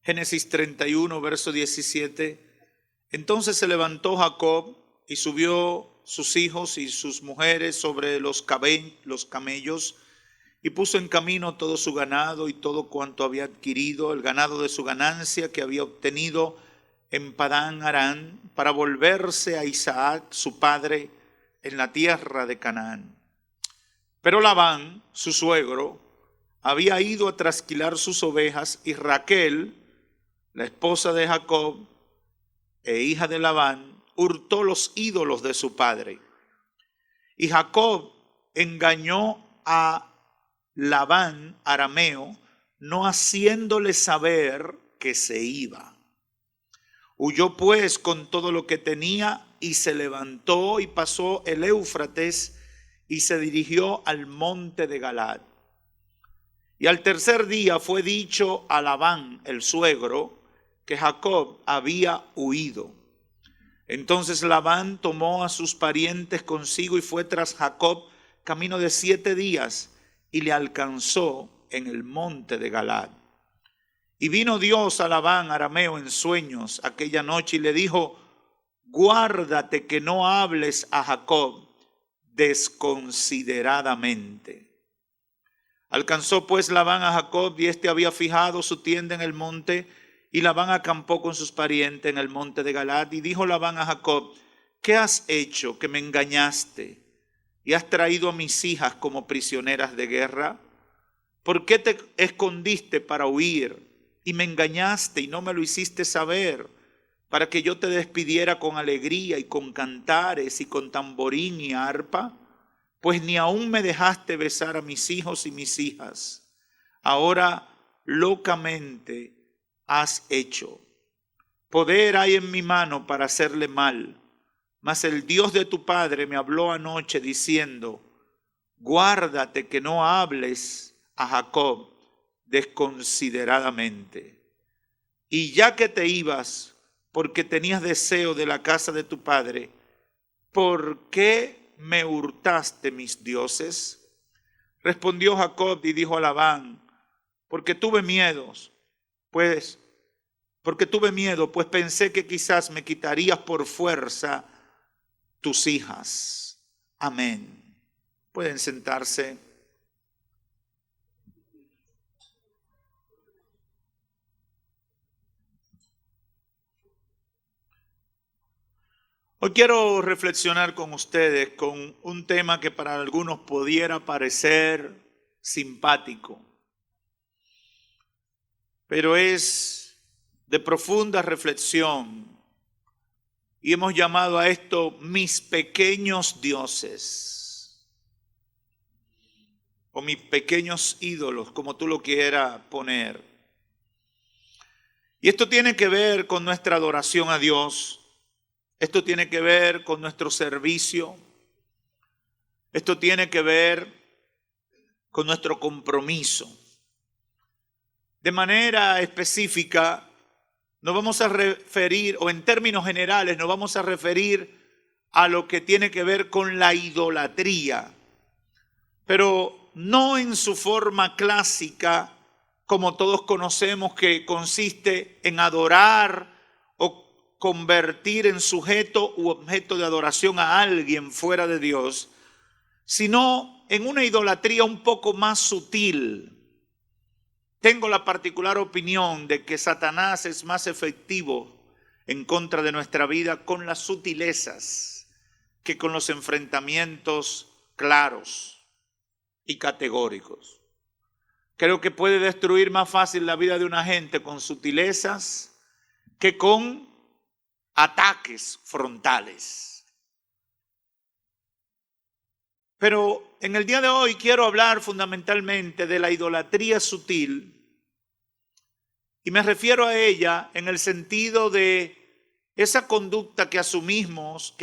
Génesis 31, verso 17. Entonces se levantó Jacob y subió sus hijos y sus mujeres sobre los camellos y puso en camino todo su ganado y todo cuanto había adquirido, el ganado de su ganancia que había obtenido en Padán Aram, para volverse a Isaac, su padre, en la tierra de Canaán. Pero Labán, su suegro, había ido a trasquilar sus ovejas, y Raquel, la esposa de Jacob e hija de Labán, hurtó los ídolos de su padre. Y Jacob engañó a Labán arameo, no haciéndole saber que se iba. Huyó pues con todo lo que tenía y se levantó y pasó el Éufrates y se dirigió al monte de Galaad. Y al tercer día fue dicho a Labán, el suegro, que Jacob había huido. Entonces Labán tomó a sus parientes consigo y fue tras Jacob camino de 7 días y le alcanzó en el monte de Galaad. Y vino Dios a Labán arameo en sueños aquella noche y le dijo: guárdate que no hables a Jacob desconsideradamente. Alcanzó pues Labán a Jacob, y éste había fijado su tienda en el monte, y Labán acampó con sus parientes en el monte de Galaad. Y dijo Labán a Jacob: ¿qué has hecho que me engañaste y has traído a mis hijas como prisioneras de guerra? ¿Por qué te escondiste para huir y me engañaste y no me lo hiciste saber, para que yo te despidiera con alegría y con cantares y con tamborín y arpa? Pues ni aún me dejaste besar a mis hijos y mis hijas. Ahora locamente has hecho. Poder hay en mi mano para hacerle mal, mas el Dios de tu padre me habló anoche diciendo: guárdate que no hables a Jacob desconsideradamente. Y ya que te ibas, porque tenías deseo de la casa de tu padre, ¿por qué me hurtaste mis dioses? Respondió Jacob y dijo a Labán: porque tuve miedo, pues pensé que quizás me quitarías por fuerza tus hijas. Amén. Pueden sentarse. Hoy quiero reflexionar con ustedes con un tema que para algunos pudiera parecer simpático, pero es de profunda reflexión, y hemos llamado a esto mis pequeños dioses, o mis pequeños ídolos, como tú lo quieras poner. Y esto tiene que ver con nuestra adoración a Dios. Esto tiene que ver con nuestro servicio. Esto tiene que ver con nuestro compromiso. De manera específica, nos vamos a referir, o en términos generales, nos vamos a referir a lo que tiene que ver con la idolatría, pero no en su forma clásica, como todos conocemos, que consiste en adorar o convertir en sujeto u objeto de adoración a alguien fuera de Dios, sino en una idolatría un poco más sutil. Tengo la particular opinión de que Satanás es más efectivo en contra de nuestra vida con las sutilezas que con los enfrentamientos claros y categóricos. Creo que puede destruir más fácil la vida de una gente con sutilezas que con ataques frontales. Pero en el día de hoy quiero hablar fundamentalmente de la idolatría sutil, y me refiero a ella en el sentido de esa conducta que asumimos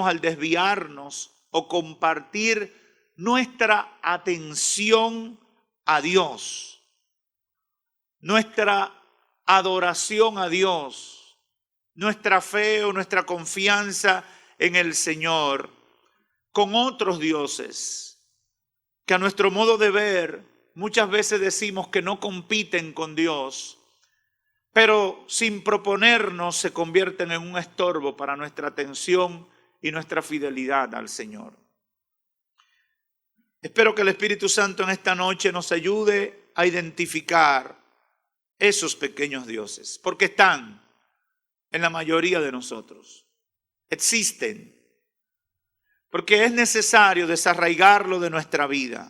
al desviarnos o compartir nuestra atención a Dios, nuestra adoración a Dios, nuestra fe o nuestra confianza en el Señor con otros dioses que a nuestro modo de ver muchas veces decimos que no compiten con Dios, pero sin proponernos se convierten en un estorbo para nuestra atención y nuestra fidelidad al Señor. Espero que el Espíritu Santo en esta noche nos ayude a identificar esos pequeños dioses, porque están en la mayoría de nosotros, existen, porque es necesario desarraigarlo de nuestra vida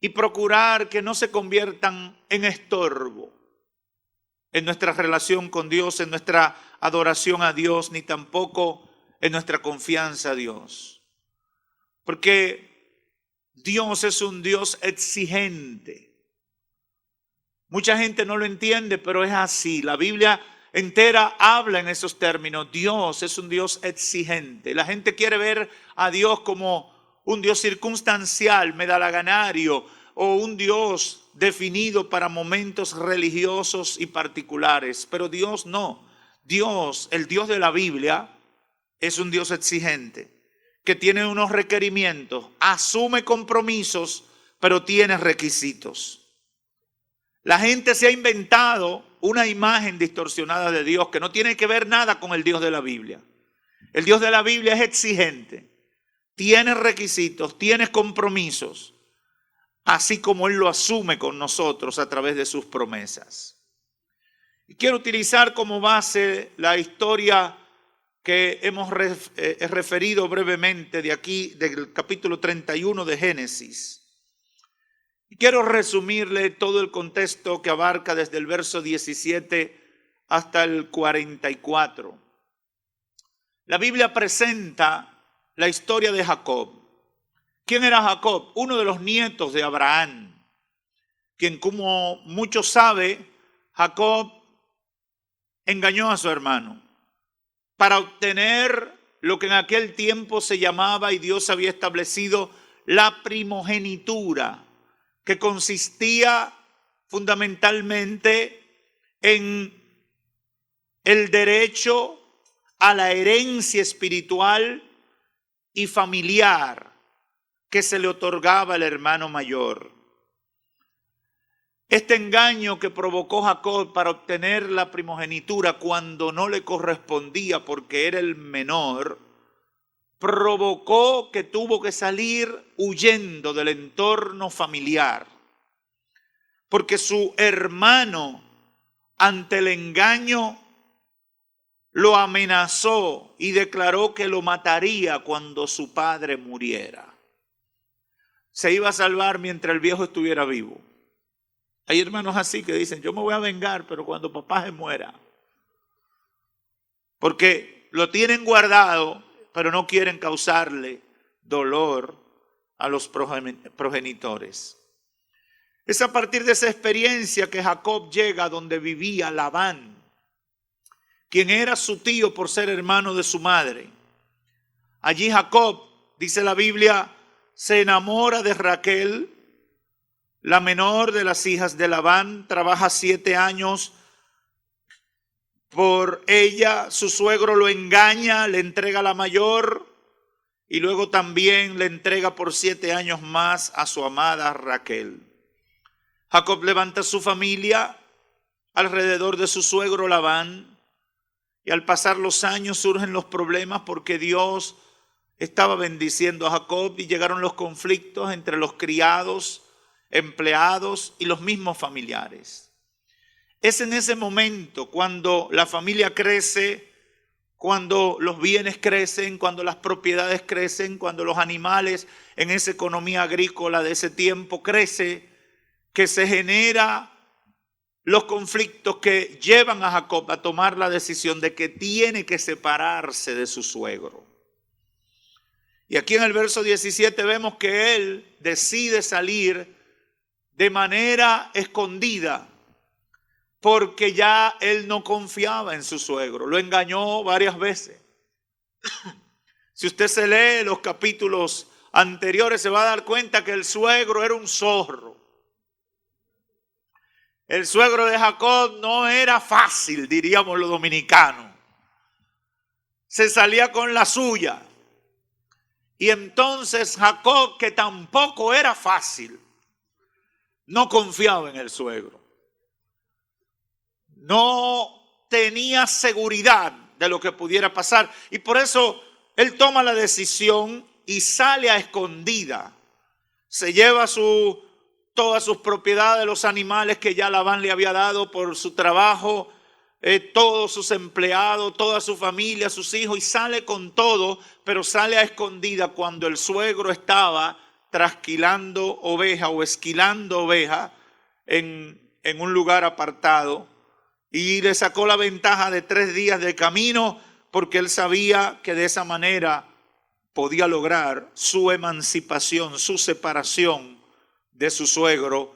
y procurar que no se conviertan en estorbo en nuestra relación con Dios, en nuestra adoración a Dios, ni tampoco en nuestra confianza a Dios. Porque Dios es un Dios exigente. Mucha gente no lo entiende, pero es así. La Biblia entera habla en esos términos. Dios es un Dios exigente. La gente quiere ver a Dios como un Dios circunstancial, medalaganario, o un Dios definido para momentos religiosos y particulares. Pero Dios no. Dios, el Dios de la Biblia, es un Dios exigente, que tiene unos requerimientos, asume compromisos, pero tiene requisitos. La gente se ha inventado una imagen distorsionada de Dios que no tiene que ver nada con el Dios de la Biblia. El Dios de la Biblia es exigente, tiene requisitos, tiene compromisos, así como Él lo asume con nosotros a través de sus promesas. Y quiero utilizar como base la historia que hemos referido brevemente de aquí, del capítulo 31 de Génesis. Y quiero resumirle todo el contexto que abarca desde el verso 17 hasta el 44. La Biblia presenta la historia de Jacob. ¿Quién era Jacob? Uno de los nietos de Abraham, quien, como muchos saben, Jacob engañó a su hermano para obtener lo que en aquel tiempo se llamaba, y Dios había establecido, la primogenitura, que consistía fundamentalmente en el derecho a la herencia espiritual y familiar que se le otorgaba al hermano mayor. Este engaño que provocó Jacob para obtener la primogenitura cuando no le correspondía porque era el menor, provocó que tuvo que salir huyendo del entorno familiar, porque su hermano, ante el engaño, lo amenazó y declaró que lo mataría cuando su padre muriera. Se iba a salvar mientras el viejo estuviera vivo. Hay hermanos así que dicen, yo me voy a vengar, pero cuando papá se muera. Porque lo tienen guardado, pero no quieren causarle dolor a los progenitores. Es a partir de esa experiencia que Jacob llega donde vivía Labán, quien era su tío por ser hermano de su madre. Allí Jacob, dice la Biblia, se enamora de Raquel, la menor de las hijas de Labán, trabaja 7 años por ella, su suegro lo engaña, le entrega la mayor y luego también le entrega por 7 años más a su amada Raquel. Jacob levanta su familia alrededor de su suegro Labán y al pasar los años surgen los problemas porque Dios estaba bendiciendo a Jacob y llegaron los conflictos entre los criados, empleados y los mismos familiares. Es en ese momento cuando la familia crece, cuando los bienes crecen, cuando las propiedades crecen, cuando los animales en esa economía agrícola de ese tiempo crece, que se genera los conflictos que llevan a Jacob a tomar la decisión de que tiene que separarse de su suegro. Y aquí en el verso 17 vemos que él decide salir de manera escondida, porque ya él no confiaba en su suegro, lo engañó varias veces. Si usted se lee los capítulos anteriores, se va a dar cuenta que el suegro era un zorro. El suegro de Jacob no era fácil, diríamos los dominicanos. Se salía con la suya. Y entonces Jacob, que tampoco era fácil, no confiaba en el suegro. no tenía seguridad de lo que pudiera pasar. Y por eso él toma la decisión y sale a escondida. Se lleva todas sus propiedades, los animales que ya Labán le había dado por su trabajo, todos sus empleados, toda su familia, sus hijos, y sale con todo, pero sale a escondida cuando el suegro estaba trasquilando oveja o esquilando oveja en un lugar apartado, y le sacó la ventaja de 3 días de camino porque él sabía que de esa manera podía lograr su emancipación, su separación de su suegro,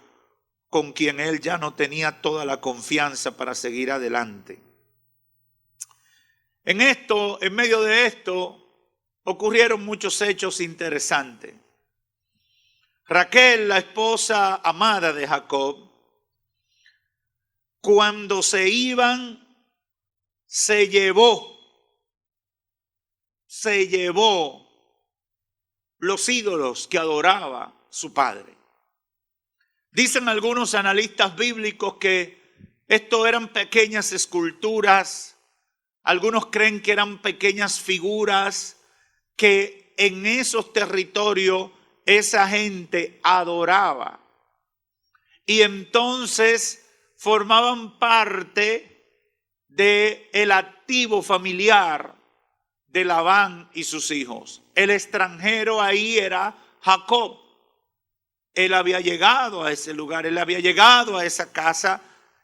con quien él ya no tenía toda la confianza para seguir adelante. En medio de esto, ocurrieron muchos hechos interesantes. Raquel, la esposa amada de Jacob, cuando se iban, se llevó los ídolos que adoraba su padre. Dicen algunos analistas bíblicos que esto eran pequeñas esculturas, algunos creen que eran pequeñas figuras que en esos territorios esa gente adoraba. Y entonces formaban parte del activo familiar de Labán y sus hijos. El extranjero ahí era Jacob. Él había llegado a ese lugar, él había llegado a esa casa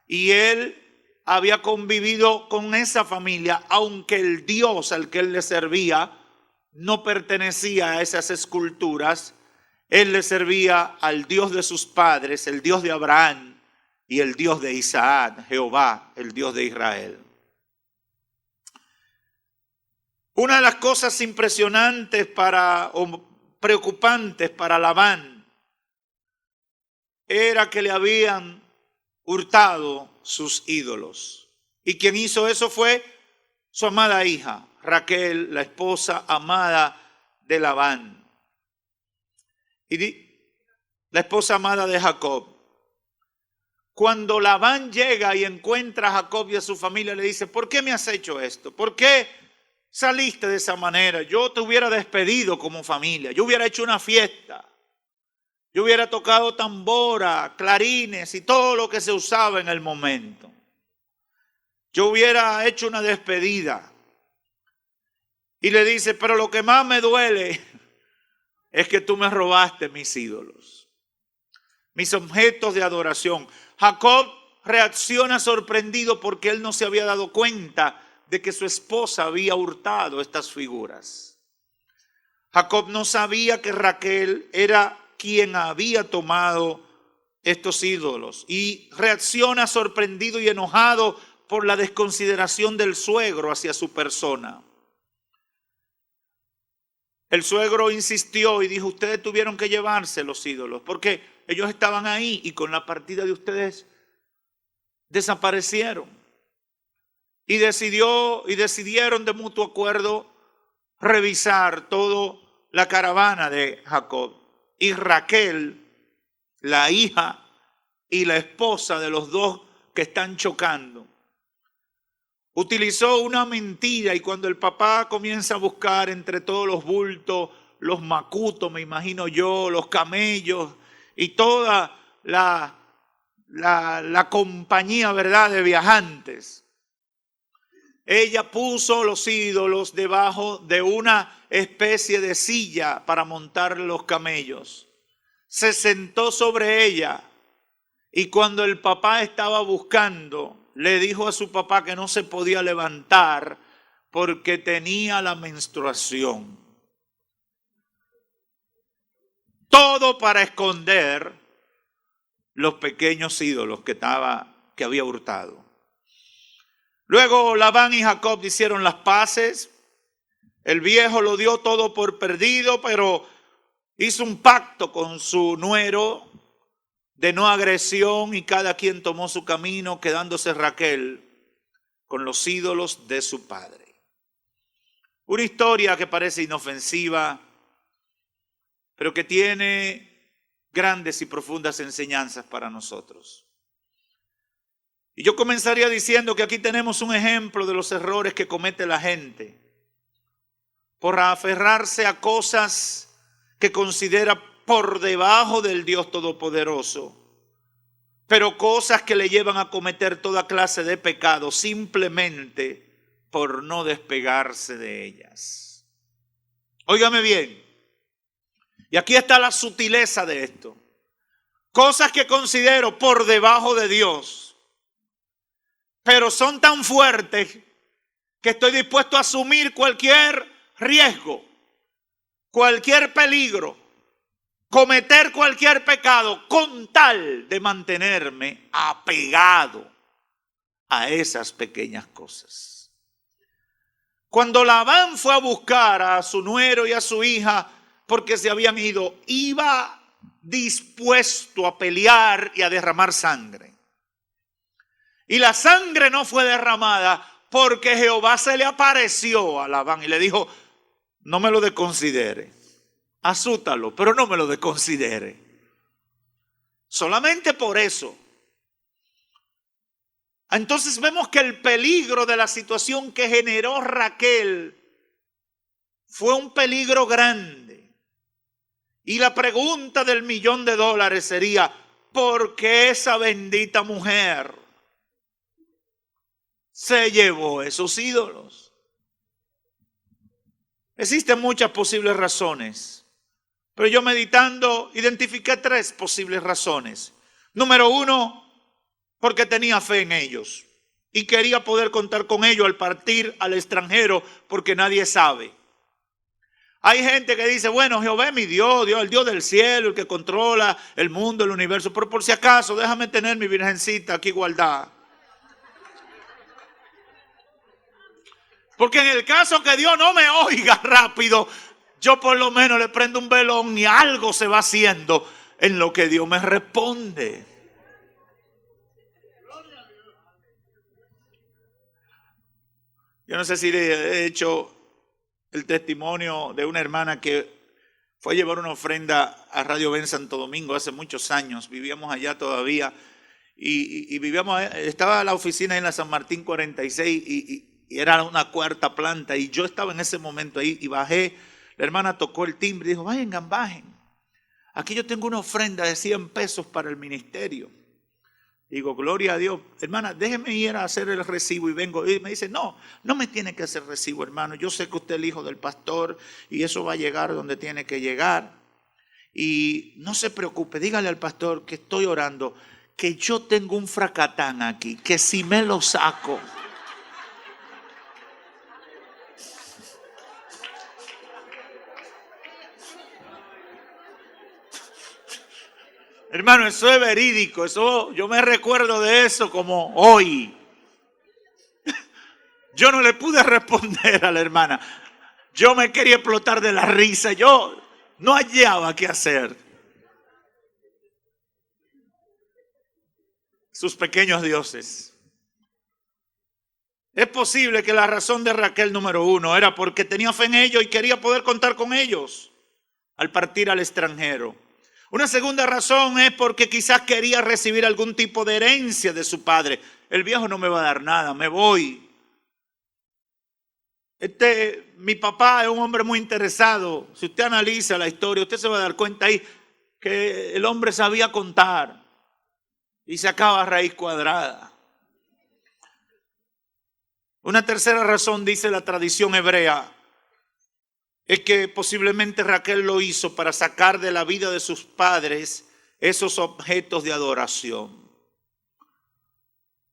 y él había convivido con esa familia, aunque el Dios al que él le servía no pertenecía a esas esculturas. Él le servía al Dios de sus padres, el Dios de Abraham y el Dios de Isaac, Jehová, el Dios de Israel. Una de las cosas impresionantes o preocupantes para Labán era que le habían hurtado sus ídolos. Y quien hizo eso fue su amada hija, Raquel, la esposa amada de Labán. Y la esposa amada de Jacob. Cuando Labán llega y encuentra a Jacob y a su familia, le dice: ¿por qué me has hecho esto? ¿Por qué saliste de esa manera? Yo te hubiera despedido como familia, yo hubiera hecho una fiesta, yo hubiera tocado tambora, clarines y todo lo que se usaba en el momento. Yo hubiera hecho una despedida. Y le dice: pero lo que más me duele es que tú me robaste mis ídolos, mis objetos de adoración. Jacob reacciona sorprendido porque él no se había dado cuenta de que su esposa había hurtado estas figuras. Jacob no sabía que Raquel era quien había tomado estos ídolos y reacciona sorprendido y enojado por la desconsideración del suegro hacia su persona. El suegro insistió y dijo: ustedes tuvieron que llevarse los ídolos porque ellos estaban ahí y con la partida de ustedes desaparecieron. Y decidieron de mutuo acuerdo revisar toda la caravana de Jacob. Y Raquel, la hija y la esposa de los dos que están chocando, utilizó una mentira, y cuando el papá comienza a buscar entre todos los bultos, los macutos, me imagino yo, los camellos y toda la compañía, ¿verdad?, de viajantes, ella puso los ídolos debajo de una especie de silla para montar los camellos. Se sentó sobre ella y cuando el papá estaba buscando, le dijo a su papá que no se podía levantar porque tenía la menstruación. Todo para esconder los pequeños ídolos que había hurtado. Luego Labán y Jacob hicieron las paces. El viejo lo dio todo por perdido, pero hizo un pacto con su nuero de no agresión y cada quien tomó su camino, quedándose Raquel con los ídolos de su padre. Una historia que parece inofensiva, pero que tiene grandes y profundas enseñanzas para nosotros. Y yo comenzaría diciendo que aquí tenemos un ejemplo de los errores que comete la gente por aferrarse a cosas que considera por debajo del Dios Todopoderoso, pero cosas que le llevan a cometer toda clase de pecados simplemente por no despegarse de ellas. Óigame bien, y aquí está la sutileza de esto. Cosas que considero por debajo de Dios, pero son tan fuertes que estoy dispuesto a asumir cualquier riesgo, cualquier peligro, cometer cualquier pecado con tal de mantenerme apegado a esas pequeñas cosas. Cuando Labán fue a buscar a su nuero y a su hija porque se habían ido, iba dispuesto a pelear y a derramar sangre. Y la sangre no fue derramada porque Jehová se le apareció a Labán y le dijo: no me lo desconsidere, azútalo, pero no me lo desconsidere. Solamente por eso. Entonces vemos que el peligro de la situación que generó Raquel fue un peligro grande. Y la pregunta del $1.000.000 sería: ¿por qué esa bendita mujer se llevó esos ídolos? Existen muchas posibles razones, pero yo meditando identifiqué 3 posibles razones. Número 1, porque tenía fe en ellos y quería poder contar con ellos al partir al extranjero, porque nadie sabe. Hay gente que dice: bueno, Jehová es mi Dios, el Dios del cielo, el que controla el mundo, el universo, pero por si acaso déjame tener mi virgencita aquí guardada. Porque en el caso que Dios no me oiga rápido, yo por lo menos le prendo un velón y algo se va haciendo en lo que Dios me responde. Yo no sé si le he hecho el testimonio de una hermana que fue a llevar una ofrenda a Radio Ben Santo Domingo hace muchos años. Vivíamos allá todavía y vivíamos, estaba la oficina en la San Martín 46 y era una 4ª planta y yo estaba en ese momento ahí y bajé. La hermana tocó el timbre y dijo: vengan, bajen. Aquí yo tengo una ofrenda de 100 pesos para el ministerio. Digo: gloria a Dios. Hermana, déjeme ir a hacer el recibo y vengo. Y me dice: no me tiene que hacer recibo, hermano. Yo sé que usted es el hijo del pastor y eso va a llegar donde tiene que llegar. Y no se preocupe, dígale al pastor que estoy orando, que yo tengo un fracatán aquí, que si me lo saco. Hermano, eso es verídico, eso yo me recuerdo de eso como hoy. Yo no le pude responder a la hermana. Yo me quería explotar de la risa, yo no hallaba qué hacer. Sus pequeños dioses. Es posible que la razón de Raquel número 1 era porque tenía fe en ellos y quería poder contar con ellos al partir al extranjero. Una segunda razón es porque quizás quería recibir algún tipo de herencia de su padre. El viejo no me va a dar nada, me voy. Mi papá es un hombre muy interesado. Si usted analiza la historia, usted se va a dar cuenta ahí que el hombre sabía contar y sacaba raíz cuadrada. Una tercera razón, dice la tradición hebrea, es que posiblemente Raquel lo hizo para sacar de la vida de sus padres esos objetos de adoración.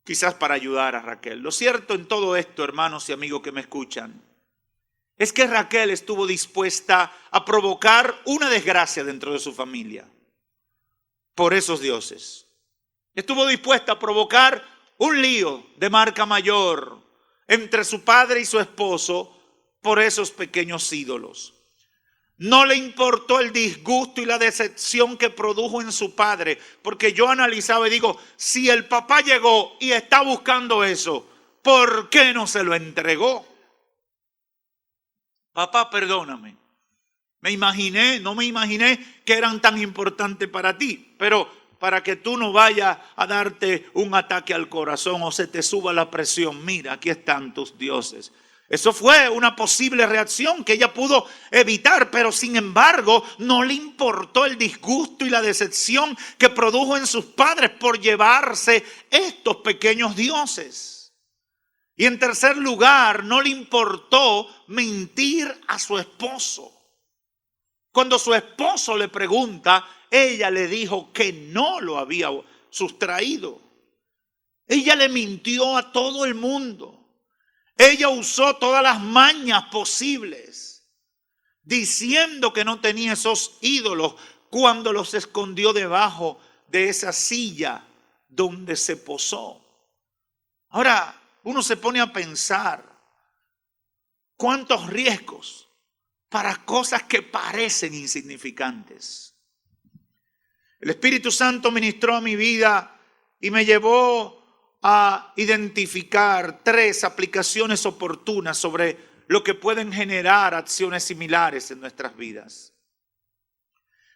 Quizás para ayudar a Raquel. Lo cierto en todo esto, hermanos y amigos que me escuchan, es que Raquel estuvo dispuesta a provocar una desgracia dentro de su familia por esos dioses. Estuvo dispuesta a provocar un lío de marca mayor entre su padre y su esposo por esos pequeños ídolos. No le importó el disgusto y la decepción que produjo en su padre, porque yo analizaba y digo, si el papá llegó y está buscando eso, ¿por qué no se lo entregó? Papá, perdóname. No me imaginé que eran tan importantes para ti, pero para que tú no vayas a darte un ataque al corazón o se te suba la presión. Mira, aquí están tus dioses. Eso fue una posible reacción que ella pudo evitar, pero sin embargo no le importó el disgusto y la decepción que produjo en sus padres por llevarse estos pequeños dioses. Y en tercer lugar, no le importó mentir a su esposo. Cuando su esposo le pregunta, ella le dijo que no lo había sustraído. Ella le mintió a todo el mundo. Ella usó todas las mañas posibles, diciendo que no tenía esos ídolos cuando los escondió debajo de esa silla donde se posó. Ahora, uno se pone a pensar cuántos riesgos para cosas que parecen insignificantes. El Espíritu Santo ministró a mi vida y me llevó a identificar 3 aplicaciones oportunas sobre lo que pueden generar acciones similares en nuestras vidas.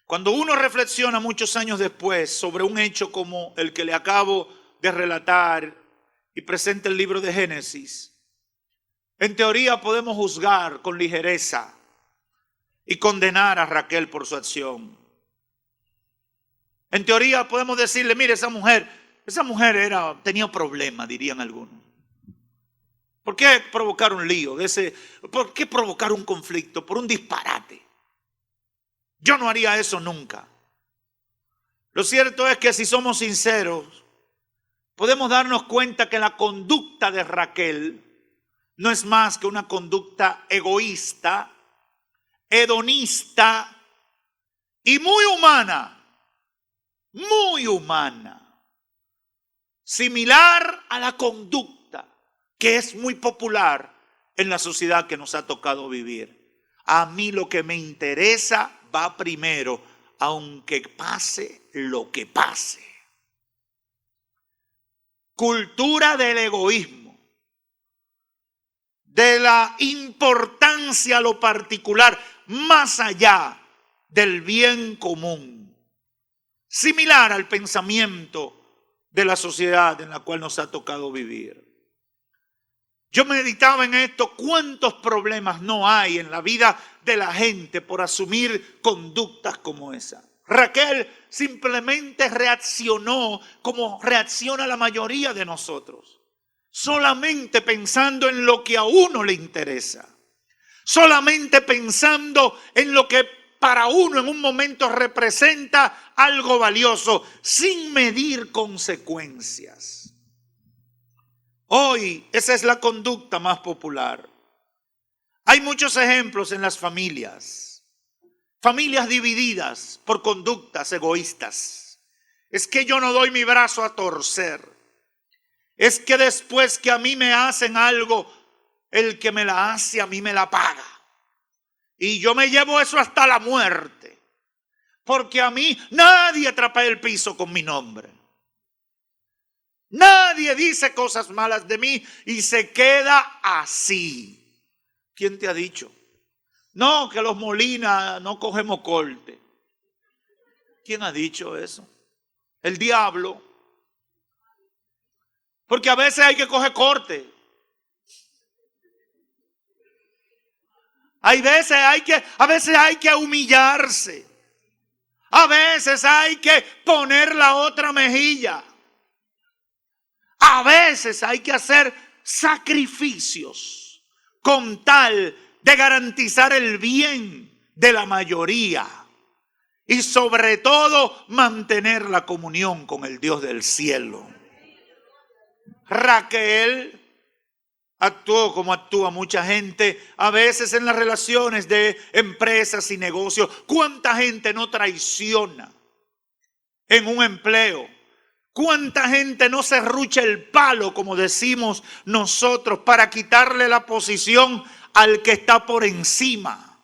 Cuando uno reflexiona muchos años después sobre un hecho como el que le acabo de relatar y presenta el libro de Génesis, en teoría podemos juzgar con ligereza y condenar a Raquel por su acción. En teoría podemos decirle, mire, esa mujer tenía problemas, dirían algunos. ¿Por qué provocar un lío? ¿Por qué provocar un conflicto? Por un disparate. Yo no haría eso nunca. Lo cierto es que si somos sinceros, podemos darnos cuenta que la conducta de Raquel no es más que una conducta egoísta, hedonista y muy humana. Muy humana. Similar a la conducta que es muy popular en la sociedad que nos ha tocado vivir. A mí lo que me interesa va primero, aunque pase lo que pase. Cultura del egoísmo, de la importancia a lo particular, más allá del bien común. Similar al pensamiento de la sociedad en la cual nos ha tocado vivir. Yo meditaba en esto, cuántos problemas no hay en la vida de la gente por asumir conductas como esa. Raquel simplemente reaccionó como reacciona la mayoría de nosotros, solamente pensando en lo que a uno le interesa, solamente pensando en lo que para uno en un momento representa algo valioso, sin medir consecuencias. Hoy esa es la conducta más popular. Hay muchos ejemplos en las familias. Familias divididas por conductas egoístas. Es que yo no doy mi brazo a torcer. Es que después que a mí me hacen algo, el que me la hace a mí me la paga. Y yo me llevo eso hasta la muerte. Porque a mí nadie trapea el piso con mi nombre. Nadie dice cosas malas de mí y se queda así. ¿Quién te ha dicho? No, que los Molina no cogemos corte. ¿Quién ha dicho eso? El diablo. Porque a veces hay que coger corte. A veces hay que humillarse. A veces hay que poner la otra mejilla. A veces hay que hacer sacrificios con tal de garantizar el bien de la mayoría y sobre todo mantener la comunión con el Dios del cielo. Raquel actuó como actúa mucha gente a veces en las relaciones de empresas y negocios. ¿Cuánta gente no traiciona en un empleo? ¿Cuánta gente no serrucha el palo, como decimos nosotros, para quitarle la posición al que está por encima?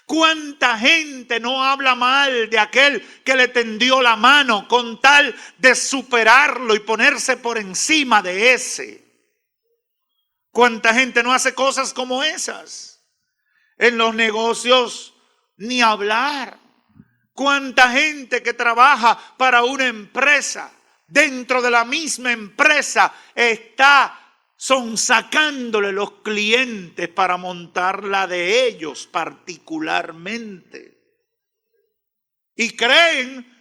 ¿Cuánta gente no habla mal de aquel que le tendió la mano con tal de superarlo y ponerse por encima de ese? ¿Cuánta gente no hace cosas como esas? En los negocios, ni hablar. Cuánta gente que trabaja para una empresa, dentro de la misma empresa está sonsacándole los clientes para montarla de ellos particularmente. Y creen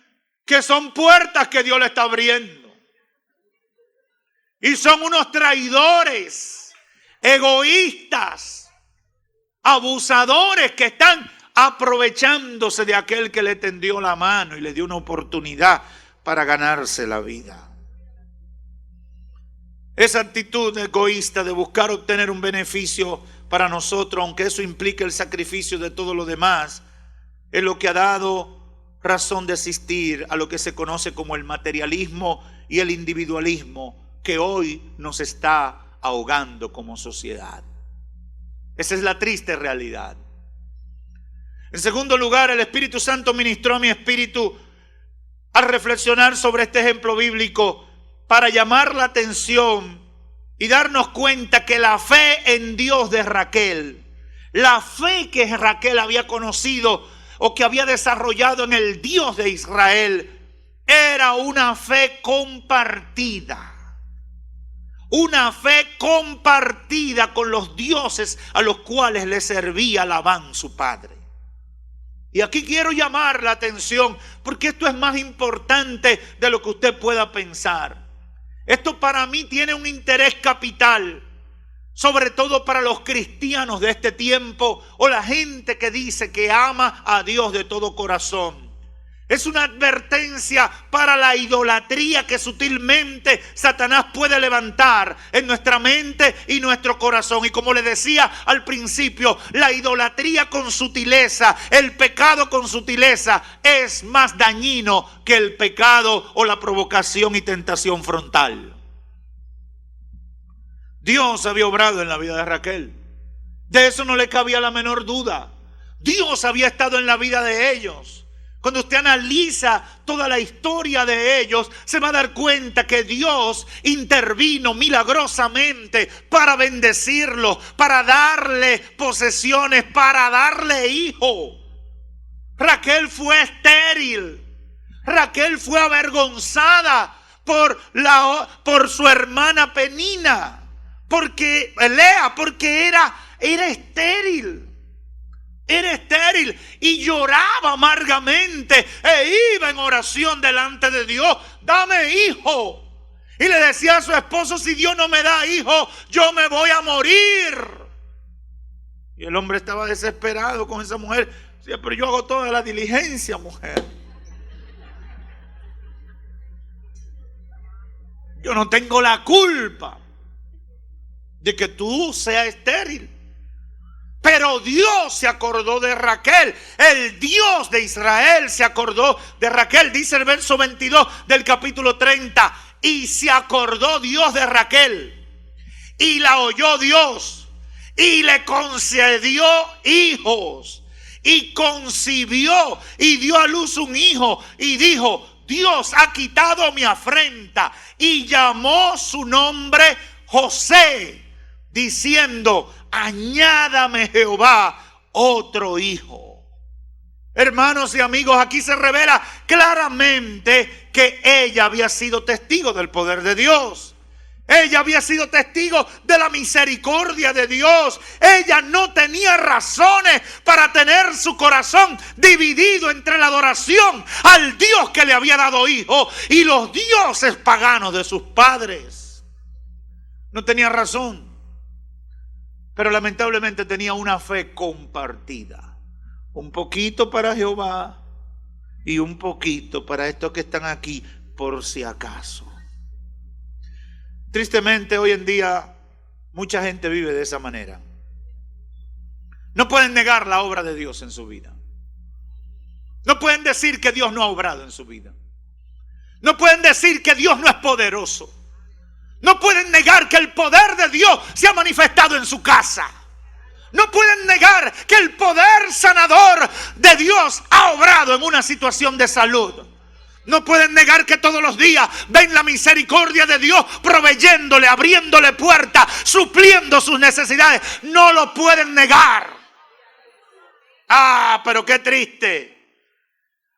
que son puertas que Dios le está abriendo. Y son unos traidores, egoístas, abusadores que están aprovechándose de aquel que le tendió la mano y le dio una oportunidad para ganarse la vida. Esa actitud egoísta de buscar obtener un beneficio para nosotros, aunque eso implique el sacrificio de todo lo demás, es lo que ha dado razón de asistir a lo que se conoce como el materialismo y el individualismo que hoy nos está ahogando como sociedad. Esa es la triste realidad. En segundo lugar, el Espíritu Santo ministró a mi espíritu al reflexionar sobre este ejemplo bíblico para llamar la atención y darnos cuenta que la fe en Dios de Raquel, la fe que Raquel había conocido o que había desarrollado en el Dios de Israel, era una fe compartida. Una fe compartida con los dioses a los cuales le servía Labán, su padre. Y aquí quiero llamar la atención porque esto es más importante de lo que usted pueda pensar. Esto para mí tiene un interés capital, sobre todo para los cristianos de este tiempo o la gente que dice que ama a Dios de todo corazón. Es una advertencia para la idolatría que sutilmente Satanás puede levantar en nuestra mente y nuestro corazón. Y como le decía al principio, la idolatría con sutileza, el pecado con sutileza es más dañino que el pecado o la provocación y tentación frontal. Dios había obrado en la vida de Raquel. De eso no le cabía la menor duda. Dios había estado en la vida de ellos. Cuando usted analiza toda la historia de ellos, se va a dar cuenta que Dios intervino milagrosamente para bendecirlos, para darle posesiones, para darle hijo. Raquel fue estéril. Raquel fue avergonzada por su hermana Penina, porque Lea, porque era estéril. Era estéril y lloraba amargamente e iba en oración delante de Dios: dame hijo. Y le decía a su esposo: si Dios no me da hijo, yo me voy a morir. Y el hombre estaba desesperado con esa mujer. Decía: pero yo hago toda la diligencia, mujer. Yo no tengo la culpa de que tú seas estéril. Pero Dios se acordó de Raquel. El Dios de Israel se acordó de Raquel. Dice el verso 22 del capítulo 30. Y se acordó Dios de Raquel. Y la oyó Dios. Y le concedió hijos. Y concibió. Y dio a luz un hijo. Y dijo: Dios ha quitado mi afrenta. Y llamó su nombre José, diciendo: añádame Jehová otro hijo. Hermanos y amigos, aquí se revela claramente que ella había sido testigo del poder de Dios. Ella había sido testigo de la misericordia de Dios. Ella no tenía razones para tener su corazón dividido entre la adoración al Dios que le había dado hijo y los dioses paganos de sus padres. No tenía razón. Pero lamentablemente tenía una fe compartida. Un poquito para Jehová y un poquito para estos que están aquí por si acaso. Tristemente hoy en día mucha gente vive de esa manera. No pueden negar la obra de Dios en su vida. No pueden decir que Dios no ha obrado en su vida. No pueden decir que Dios no es poderoso. No pueden negar que el poder de Dios se ha manifestado en su casa. No pueden negar que el poder sanador de Dios ha obrado en una situación de salud. No pueden negar que todos los días ven la misericordia de Dios proveyéndole, abriéndole puertas, supliendo sus necesidades. No lo pueden negar. Ah, pero qué triste.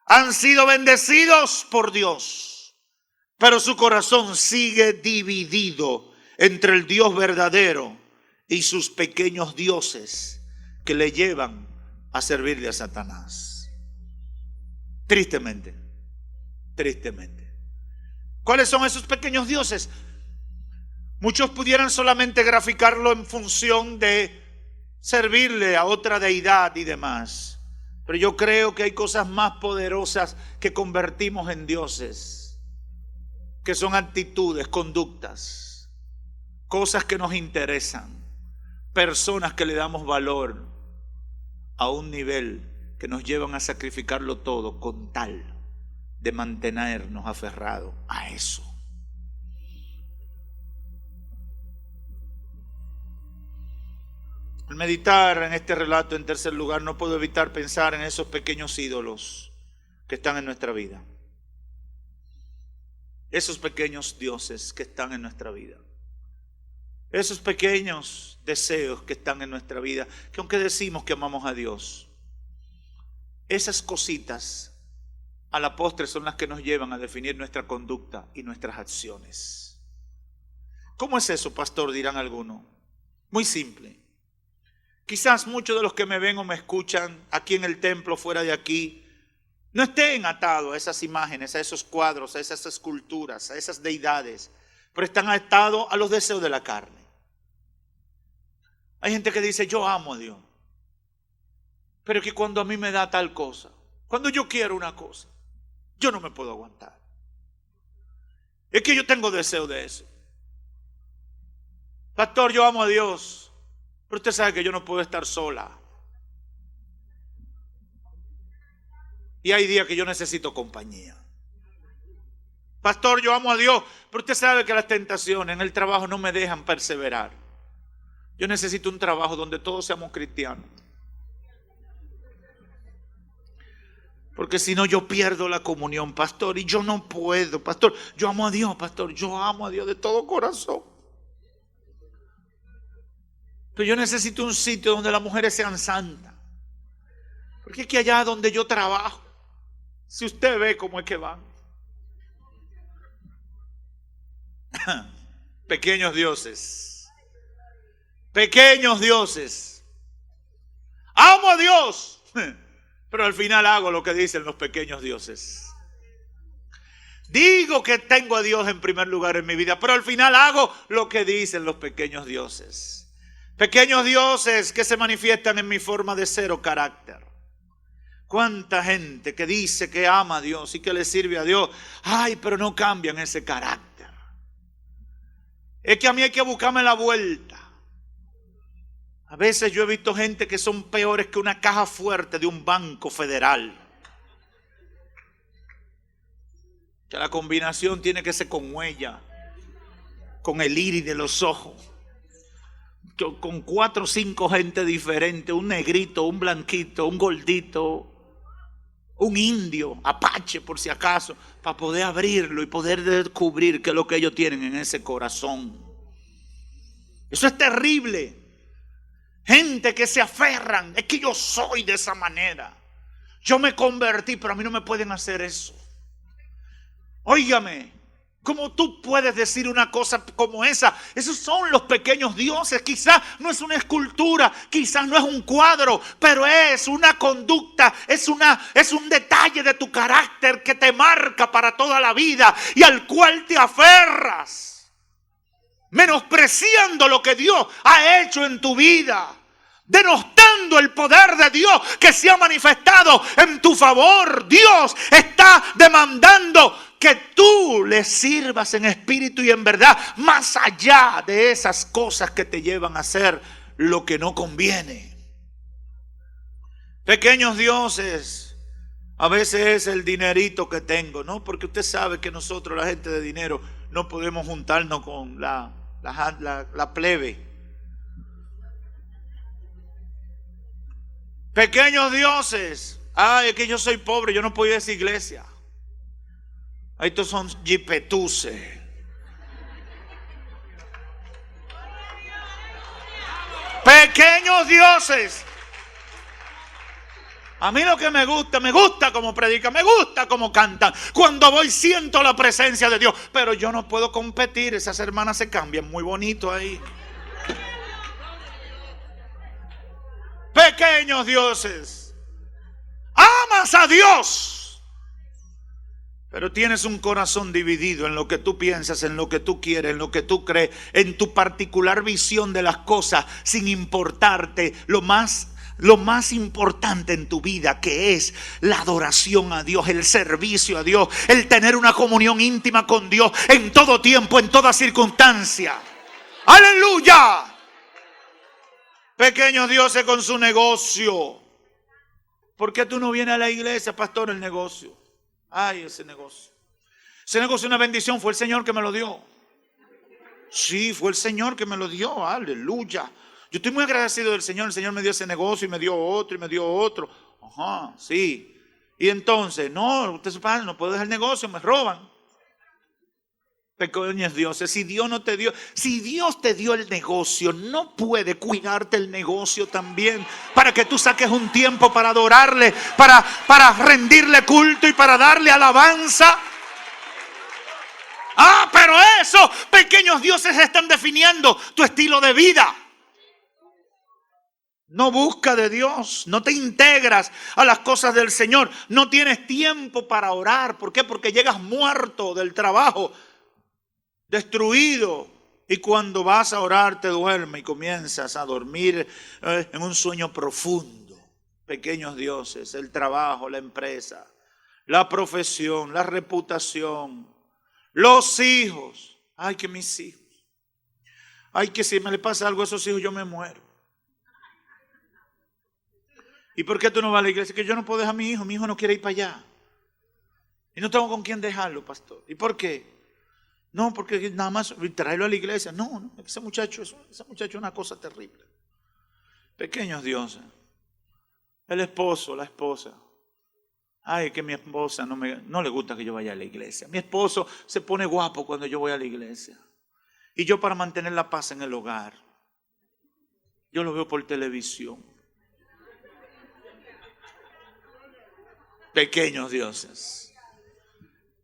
Han sido bendecidos por Dios, pero su corazón sigue dividido entre el Dios verdadero y sus pequeños dioses que le llevan a servirle a Satanás. Tristemente, tristemente. ¿Cuáles son esos pequeños dioses? Muchos pudieran solamente graficarlo en función de servirle a otra deidad y demás. Pero yo creo que hay cosas más poderosas que convertimos en dioses, que son actitudes, conductas, cosas que nos interesan, personas que le damos valor a un nivel que nos llevan a sacrificarlo todo con tal de mantenernos aferrados a eso. Al meditar en este relato, en tercer lugar, no puedo evitar pensar en esos pequeños ídolos que están en nuestra vida. Esos pequeños dioses que están en nuestra vida. Esos pequeños deseos que están en nuestra vida, que aunque decimos que amamos a Dios, esas cositas a la postre son las que nos llevan a definir nuestra conducta y nuestras acciones. ¿Cómo es eso, pastor?, dirán algunos. Muy simple. Quizás muchos de los que me ven o me escuchan aquí en el templo, fuera de aquí, no estén atados a esas imágenes, a esos cuadros, a esas esculturas, a esas deidades, pero están atados a los deseos de la carne. Hay gente que dice, yo amo a Dios, pero que cuando a mí me da tal cosa, cuando yo quiero una cosa, yo no me puedo aguantar. Es que yo tengo deseo de eso. Pastor, yo amo a Dios, pero usted sabe que yo no puedo estar sola. Y hay días que yo necesito compañía. Pastor, yo amo a Dios, pero usted sabe que las tentaciones en el trabajo no me dejan perseverar. Yo necesito un trabajo donde todos seamos cristianos. Porque si no yo pierdo la comunión, pastor, y yo no puedo, pastor. Yo amo a Dios, pastor, yo amo a Dios de todo corazón. Pero yo necesito un sitio donde las mujeres sean santas. Porque es que allá donde yo trabajo, si usted ve cómo es que van. Pequeños dioses. Pequeños dioses. Amo a Dios, pero al final hago lo que dicen los pequeños dioses. Digo que tengo a Dios en primer lugar en mi vida, pero al final hago lo que dicen los pequeños dioses. Pequeños dioses que se manifiestan en mi forma de ser o carácter. Cuánta gente que dice que ama a Dios y que le sirve a Dios, ay, pero no cambian ese carácter. Es que a mí hay que buscarme la vuelta. A veces yo he visto gente que son peores que una caja fuerte de un banco federal. Que la combinación tiene que ser con huella, con el iris de los ojos, con 4 o 5 gente diferentes, un negrito, un blanquito, un gordito, un indio, apache por si acaso, para poder abrirlo y poder descubrir qué es lo que ellos tienen en ese corazón. Eso es terrible. Gente que se aferran, es que yo soy de esa manera. Yo me convertí, pero a mí no me pueden hacer eso. Óigame, ¿cómo tú puedes decir una cosa como esa? Esos son los pequeños dioses. Quizás no es una escultura, quizás no es un cuadro, pero es una conducta, es un detalle de tu carácter que te marca para toda la vida y al cual te aferras, menospreciando lo que Dios ha hecho en tu vida, denostando el poder de Dios que se ha manifestado en tu favor. Dios está demandando que tú le sirvas en espíritu y en verdad, más allá de esas cosas que te llevan a hacer lo que no conviene. Pequeños dioses, a veces es el dinerito que tengo, ¿no? Porque usted sabe que nosotros, la gente de dinero, no podemos juntarnos con la plebe. Pequeños dioses, ay, es que yo soy pobre, yo no puedo ir a esa iglesia. Estos son jipetuses. Pequeños dioses. A mí lo que me gusta cómo predica, me gusta cómo cantan. Cuando voy siento la presencia de Dios, pero yo no puedo competir. Esas hermanas se cambian muy bonito ahí. Pequeños dioses, amas a Dios, pero tienes un corazón dividido en lo que tú piensas, en lo que tú quieres, en lo que tú crees, en tu particular visión de las cosas, sin importarte lo más importante en tu vida, que es la adoración a Dios, el servicio a Dios, el tener una comunión íntima con Dios en todo tiempo, en toda circunstancia. ¡Aleluya! Pequeños dioses con su negocio. ¿Por qué tú no vienes a la iglesia, pastor? El negocio. Ay, ese negocio. Ese negocio es una bendición. Fue el Señor que me lo dio. Sí, fue el Señor que me lo dio. Aleluya. Yo estoy muy agradecido del Señor. El Señor me dio ese negocio y me dio otro y me dio otro. Ajá, sí. Y entonces, no, usted sabe, no puedo dejar el negocio, me roban. Pequeños dioses, si Dios te dio el negocio, no puede cuidarte el negocio también, para que tú saques un tiempo para adorarle, para rendirle culto y para darle alabanza. Pero esos pequeños dioses están definiendo tu estilo de vida. No buscas de Dios, no te integras a las cosas del Señor, no tienes tiempo para orar. ¿Por qué? Porque llegas muerto del trabajo, destruido, y cuando vas a orar te duermes y comienzas a dormir en un sueño profundo. Pequeños dioses, el trabajo, la empresa, la profesión, la reputación, los hijos. Ay, que mis hijos, ay, que si me le pasa algo a esos hijos yo me muero. ¿Y por qué tú no vas a la iglesia? Que yo no puedo dejar a mi hijo no quiere ir para allá. Y no tengo con quién dejarlo, pastor. ¿Y por qué? No, porque nada más traerlo a la iglesia. No, ese muchacho es una cosa terrible. Pequeños dioses. El esposo, la esposa. Ay, que mi esposa no le gusta que yo vaya a la iglesia. Mi esposo se pone guapo cuando yo voy a la iglesia. Y yo, para mantener la paz en el hogar, yo lo veo por televisión. Pequeños dioses.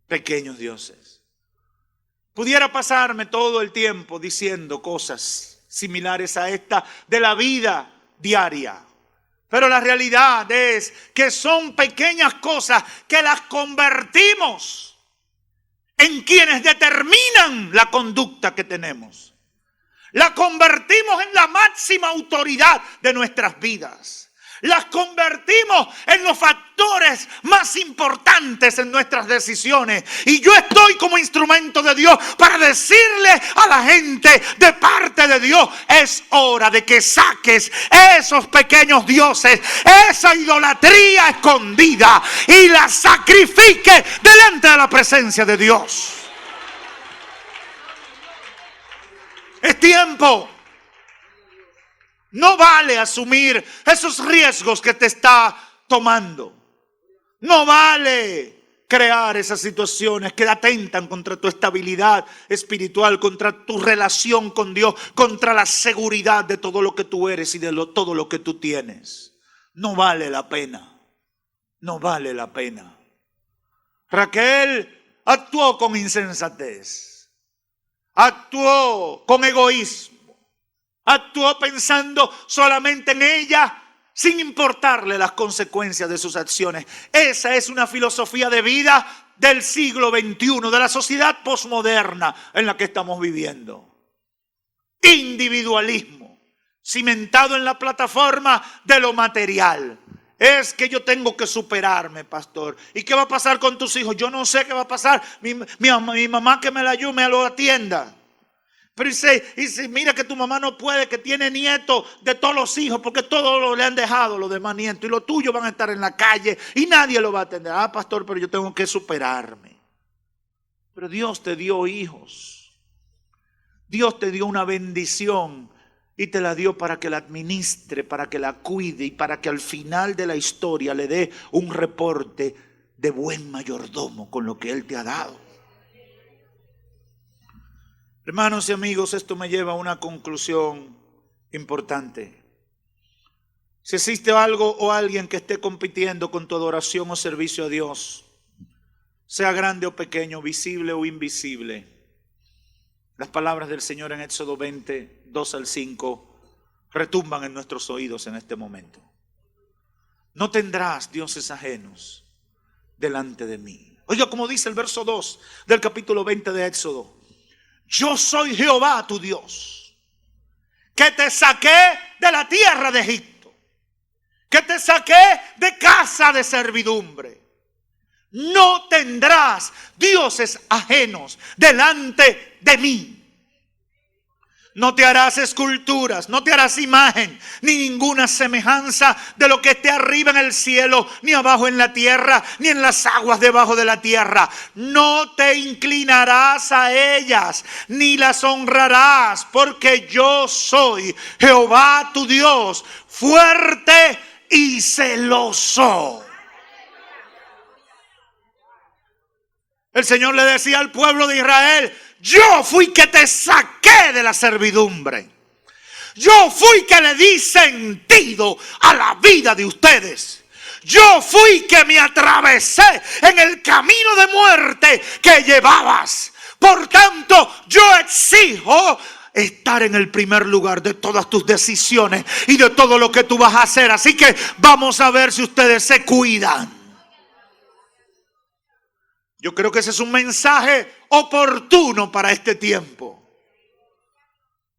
Pequeños dioses. Pudiera pasarme todo el tiempo diciendo cosas similares a esta de la vida diaria. Pero la realidad es que son pequeñas cosas que las convertimos en quienes determinan la conducta que tenemos. La convertimos en la máxima autoridad de nuestras vidas. Las convertimos en los factores más importantes en nuestras decisiones. Y yo estoy como instrumento de Dios para decirle a la gente de parte de Dios: es hora de que saques esos pequeños dioses, esa idolatría escondida, y la sacrifique delante de la presencia de Dios. Es tiempo. No vale asumir esos riesgos que te está tomando. No vale crear esas situaciones que atentan contra tu estabilidad espiritual, contra tu relación con Dios, contra la seguridad de todo lo que tú eres y de todo lo que tú tienes. No vale la pena. No vale la pena. Raquel actuó con insensatez. Actuó con egoísmo. Actuó pensando solamente en ella, sin importarle las consecuencias de sus acciones. Esa es una filosofía de vida del siglo XXI, de la sociedad posmoderna en la que estamos viviendo. Individualismo, cimentado en la plataforma de lo material. Es que yo tengo que superarme, pastor. ¿Y qué va a pasar con tus hijos? Yo no sé qué va a pasar. Mi mamá que me la ayude, me lo atienda. Pero dice, mira que tu mamá no puede, que tiene nietos de todos los hijos, porque todos le han dejado los demás nietos, y los tuyos van a estar en la calle y nadie lo va a atender. Pastor, pero yo tengo que superarme. Pero Dios te dio hijos. Dios te dio una bendición y te la dio para que la administre, para que la cuide y para que al final de la historia le dé un reporte de buen mayordomo con lo que Él te ha dado. Hermanos y amigos, esto me lleva a una conclusión importante. Si existe algo o alguien que esté compitiendo con tu adoración o servicio a Dios, sea grande o pequeño, visible o invisible, las palabras del Señor en Éxodo 20, 2 al 5, retumban en nuestros oídos en este momento. No tendrás dioses ajenos delante de mí. Oiga como dice el verso 2 del capítulo 20 de Éxodo. Yo soy Jehová tu Dios, que te saqué de la tierra de Egipto, que te saqué de casa de servidumbre. No tendrás dioses ajenos delante de mí. No te harás esculturas, no te harás imagen, ni ninguna semejanza de lo que esté arriba en el cielo, ni abajo en la tierra, ni en las aguas debajo de la tierra. No te inclinarás a ellas, ni las honrarás, porque yo soy Jehová tu Dios, fuerte y celoso. El Señor le decía al pueblo de Israel: yo fui que te saqué de la servidumbre. Yo fui que le di sentido a la vida de ustedes. Yo fui que me atravesé en el camino de muerte que llevabas. Por tanto, yo exijo estar en el primer lugar de todas tus decisiones y de todo lo que tú vas a hacer. Así que vamos a ver si ustedes se cuidan. Yo creo que ese es un mensaje oportuno para este tiempo.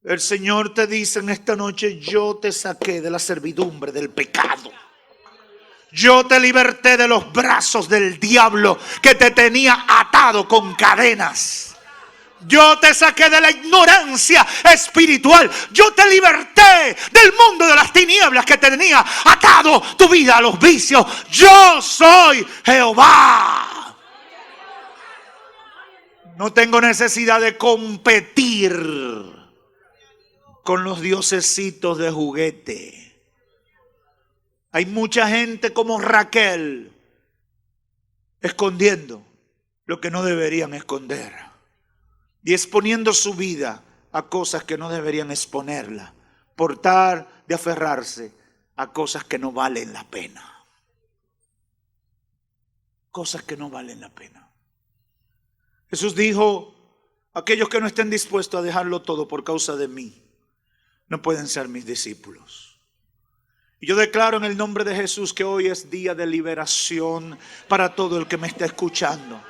El Señor te dice en esta noche: yo te saqué de la servidumbre del pecado. Yo te liberté de los brazos del diablo que te tenía atado con cadenas. Yo te saqué de la ignorancia espiritual. Yo te liberté del mundo de las tinieblas que te tenía atado tu vida a los vicios. Yo soy Jehová. No tengo necesidad de competir con los diosesitos de juguete. Hay mucha gente como Raquel escondiendo lo que no deberían esconder y exponiendo su vida a cosas que no deberían exponerla por tal de aferrarse a cosas que no valen la pena. Cosas que no valen la pena. Jesús dijo: aquellos que no estén dispuestos a dejarlo todo por causa de mí, no pueden ser mis discípulos. Y yo declaro en el nombre de Jesús que hoy es día de liberación para todo el que me está escuchando.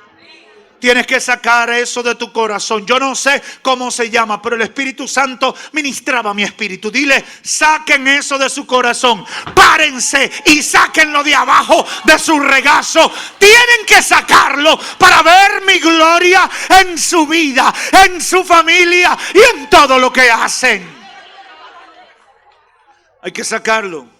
Tienes que sacar eso de tu corazón. Yo no sé cómo se llama, pero el Espíritu Santo ministraba mi espíritu. Dile: saquen eso de su corazón. Párense y sáquenlo de abajo de su regazo. Tienen que sacarlo para ver mi gloria en su vida, en su familia y en todo lo que hacen. Hay que sacarlo.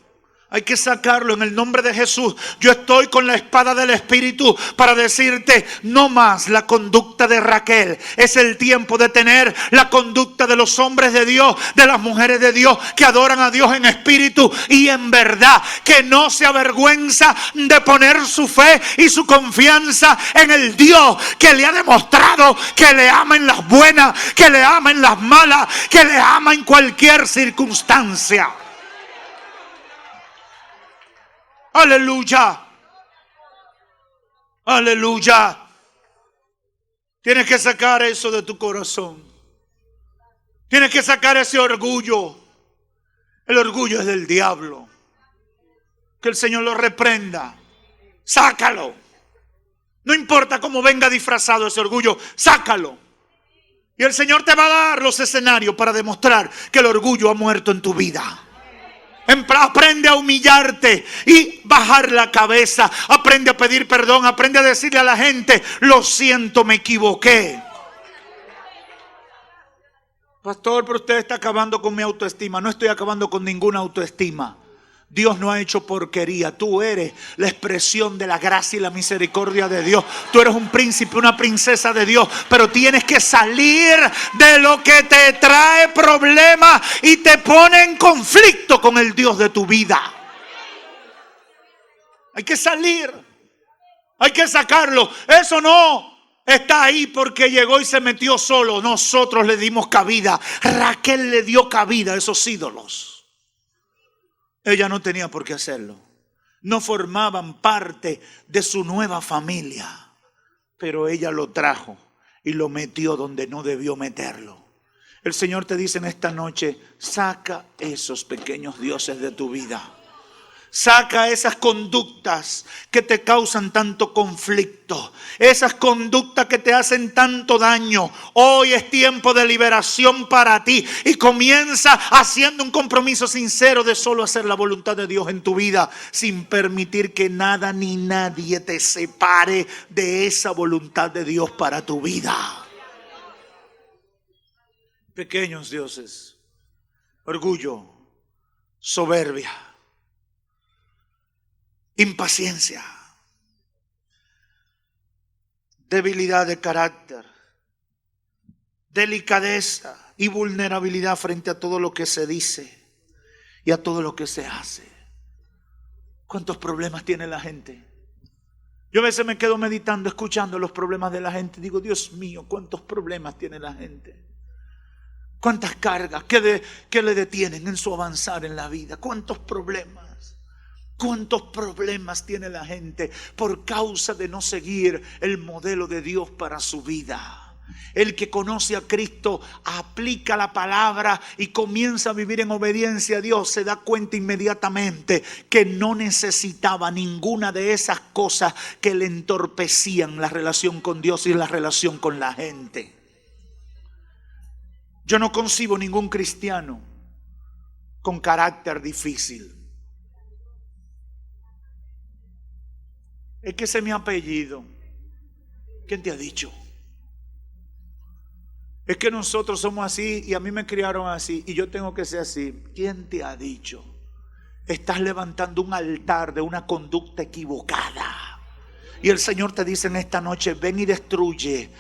Hay que sacarlo en el nombre de Jesús. Yo estoy con la espada del Espíritu para decirte: no más la conducta de Raquel. Es el tiempo de tener la conducta de los hombres de Dios, de las mujeres de Dios que adoran a Dios en espíritu y en verdad, que no se avergüenza de poner su fe y su confianza en el Dios que le ha demostrado que le ama en las buenas, que le ama en las malas, que le ama en cualquier circunstancia. Aleluya. Aleluya. Tienes que sacar eso de tu corazón. Tienes que sacar ese orgullo. El orgullo es del diablo. Que el Señor lo reprenda. Sácalo. No importa cómo venga disfrazado ese orgullo, sácalo. Y el Señor te va a dar los escenarios para demostrar que el orgullo ha muerto en tu vida. Aprende a humillarte y bajar la cabeza. Aprende a pedir perdón. Aprende a decirle a la gente: lo siento, me equivoqué. Pastor, pero usted está acabando con mi autoestima. No estoy acabando con ninguna autoestima. Dios no ha hecho porquería. Tú eres la expresión de la gracia y la misericordia de Dios. Tú eres un príncipe, una princesa de Dios. Pero tienes que salir de lo que te trae problemas y te pone en conflicto con el Dios de tu vida. Hay que salir. Hay que sacarlo. Eso no está ahí porque llegó y se metió solo. Nosotros le dimos cabida. Raquel le dio cabida a esos ídolos. Ella no tenía por qué hacerlo. No formaban parte de su nueva familia. Pero ella lo trajo y lo metió donde no debió meterlo. El Señor te dice en esta noche, saca esos pequeños dioses de tu vida. Saca esas conductas que te causan tanto conflicto, esas conductas que te hacen tanto daño. Hoy es tiempo de liberación para ti y comienza haciendo un compromiso sincero de solo hacer la voluntad de Dios en tu vida, sin permitir que nada ni nadie te separe de esa voluntad de Dios para tu vida. Pequeños dioses, orgullo, soberbia, impaciencia, debilidad de carácter, delicadeza y vulnerabilidad frente a todo lo que se dice y a todo lo que se hace. ¿Cuántos problemas tiene la gente? Yo a veces me quedo meditando, escuchando los problemas de la gente. Digo, Dios mío, ¿cuántos problemas tiene la gente? ¿Cuántas cargas que le detienen en su avanzar en la vida? ¿Cuántos problemas? ¿Cuántos problemas tiene la gente por causa de no seguir el modelo de Dios para su vida? El que conoce a Cristo aplica la palabra y comienza a vivir en obediencia a Dios. Se da cuenta inmediatamente que no necesitaba ninguna de esas cosas que le entorpecían la relación con Dios y la relación con la gente. Yo no concibo ningún cristiano con carácter difícil. Es que ese es mi apellido. ¿Quién te ha dicho? Es que nosotros somos así y a mí me criaron así y yo tengo que ser así. ¿Quién te ha dicho? Estás levantando un altar de una conducta equivocada. Y el Señor te dice en esta noche, ven y destruye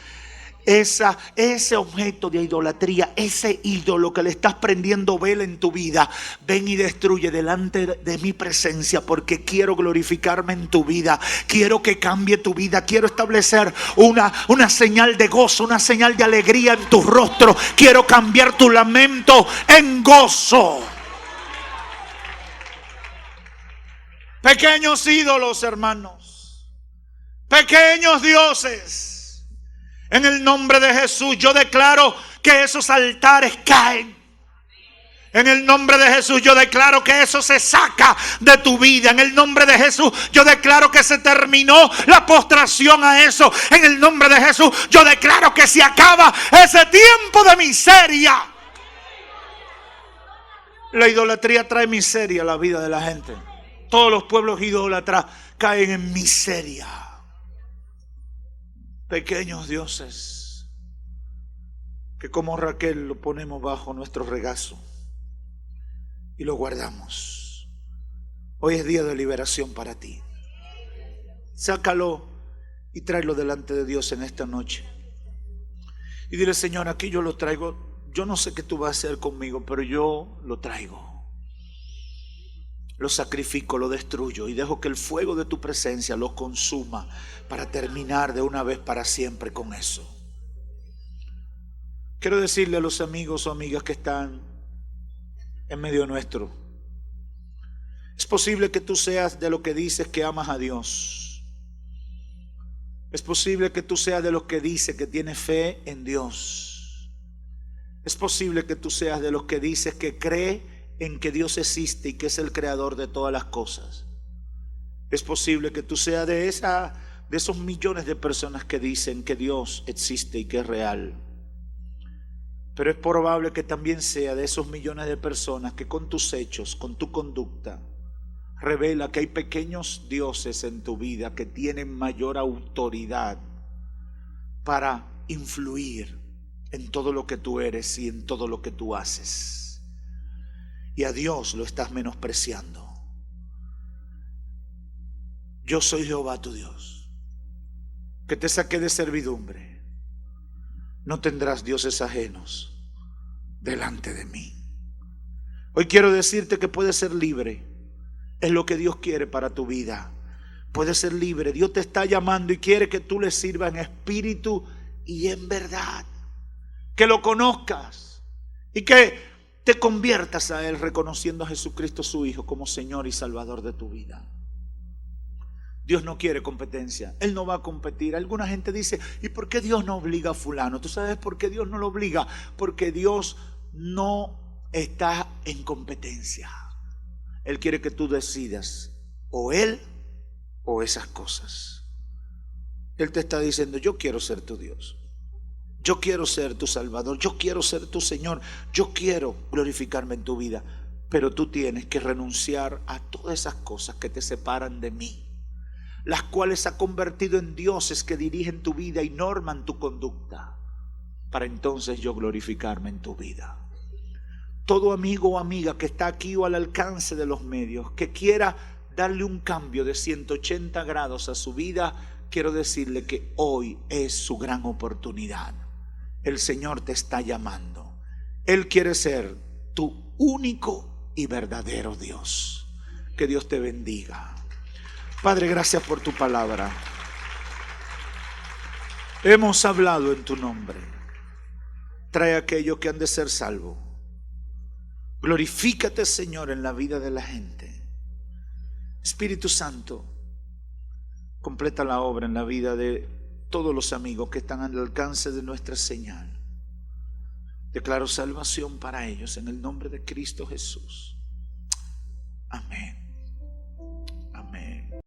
ese objeto de idolatría, ese ídolo que le estás prendiendo vela en tu vida. Ven y destruye delante de mi presencia, porque quiero glorificarme en tu vida. Quiero que cambie tu vida. Quiero establecer una señal de gozo, una señal de alegría en tu rostro. Quiero cambiar tu lamento en gozo. Pequeños ídolos, hermanos, pequeños dioses, en el nombre de Jesús yo declaro que esos altares caen. En el nombre de Jesús yo declaro que eso se saca de tu vida. En el nombre de Jesús yo declaro que se terminó la postración a eso. En el nombre de Jesús yo declaro que se acaba ese tiempo de miseria. La idolatría trae miseria a la vida de la gente. Todos los pueblos idólatras caen en miseria. Pequeños dioses que como Raquel lo ponemos bajo nuestro regazo y lo guardamos. Hoy es día de liberación para ti. Sácalo y tráelo delante de Dios en esta noche y dile: Señor, aquí yo lo traigo. Yo no sé qué tú vas a hacer conmigo, pero yo lo traigo. Lo sacrifico, lo destruyo y dejo que el fuego de tu presencia lo consuma para terminar de una vez para siempre con eso. Quiero decirle a los amigos o amigas que están en medio nuestro: es posible que tú seas de lo que dices que amas a Dios. Es posible que tú seas de los que dices que tienes fe en Dios. Es posible que tú seas de los que dices que cree en que Dios existe y que es el creador de todas las cosas. Es posible que tú seas de esos millones de personas que dicen que Dios existe y que es real. Pero es probable que también sea de esos millones de personas que con tus hechos, con tu conducta, revela que hay pequeños dioses en tu vida que tienen mayor autoridad para influir en todo lo que tú eres y en todo lo que tú haces. Y a Dios lo estás menospreciando. Yo soy Jehová tu Dios, que te saqué de servidumbre. No tendrás dioses ajenos delante de mí. Hoy quiero decirte que puedes ser libre. Es lo que Dios quiere para tu vida. Puedes ser libre. Dios te está llamando y quiere que tú le sirvas en espíritu y en verdad. Que lo conozcas y que te conviertas a Él reconociendo a Jesucristo su Hijo como Señor y Salvador de tu vida. Dios no quiere competencia, Él no va a competir. Alguna gente dice, ¿y por qué Dios no obliga a fulano? ¿Tú sabes por qué Dios no lo obliga? Porque Dios no está en competencia. Él quiere que tú decidas o Él o esas cosas. Él te está diciendo, yo quiero ser tu Dios, yo quiero ser tu Salvador, yo quiero ser tu Señor, yo quiero glorificarme en tu vida. Pero tú tienes que renunciar a todas esas cosas que te separan de mí, las cuales ha convertido en dioses que dirigen tu vida y norman tu conducta, para entonces yo glorificarme en tu vida. Todo amigo o amiga que está aquí o al alcance de los medios, que quiera darle un cambio de 180 grados a su vida, quiero decirle que hoy es su gran oportunidad. El Señor te está llamando. Él quiere ser tu único y verdadero Dios. Que Dios te bendiga. Padre, gracias por tu palabra. Hemos hablado en tu nombre. Trae a aquellos que han de ser salvos. Glorifícate, Señor, en la vida de la gente. Espíritu Santo, completa la obra en la vida de todos los amigos que están al alcance de nuestra señal. Declaro salvación para ellos en el nombre de Cristo Jesús. Amén.